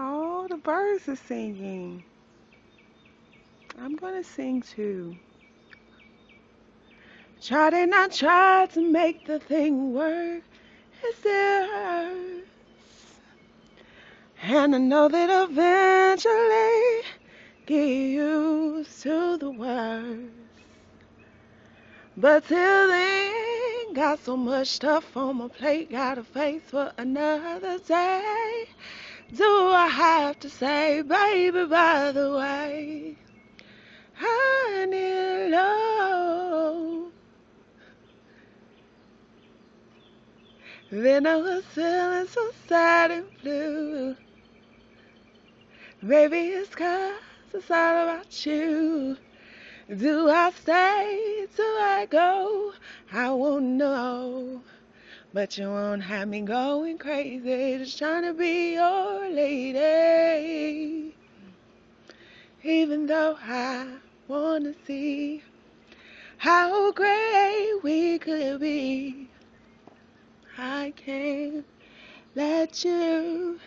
Oh, the birds are singing. I'm gonna sing too. Tried and I tried to make the thing work. It still hurts. And I know that eventually get used to the worst. But till then, got so much stuff on my plate, gotta face for another day. Do I have to say, baby, by the way, I need love. Then I was feeling so sad and blue. Maybe it's 'cause it's all about you. Do I stay till I go? I won't know. But you won't have me going crazy, just trying to be your lady. Even though I wanna see how great we could be, I can't let you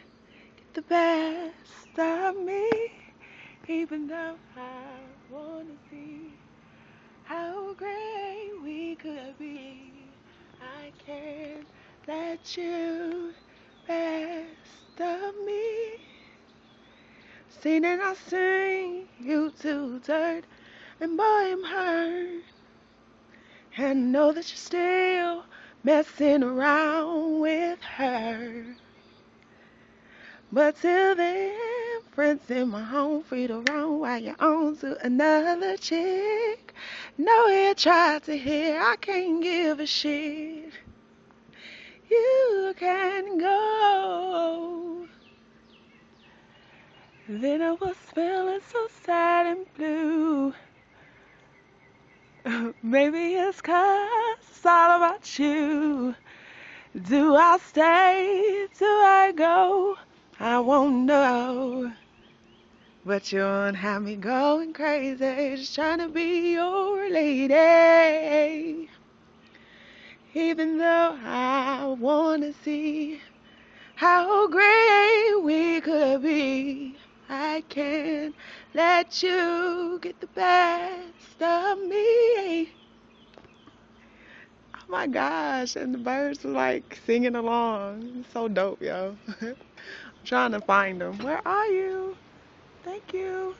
get the best of me. Even though I wanna see how great we could be, I can't let you best of me. Seen and I sing you to dirt, and boy I'm hurt. And know that you're still messing around with her. But till then, friends in my home, free to roam while you're on to another chick. No, you tried to hear, I can't give a shit. You can go. Then I was feeling so sad and blue. Maybe it's 'cause it's all about you. Do I stay till I go? I won't know. But you won't have me going crazy, just trying to be your lady. Even though I wanna see how great we could be, I can't let you get the best of me. Oh my gosh, and the birds are like singing along. It's so dope, yo. I'm trying to find them. Where are you? Thank you.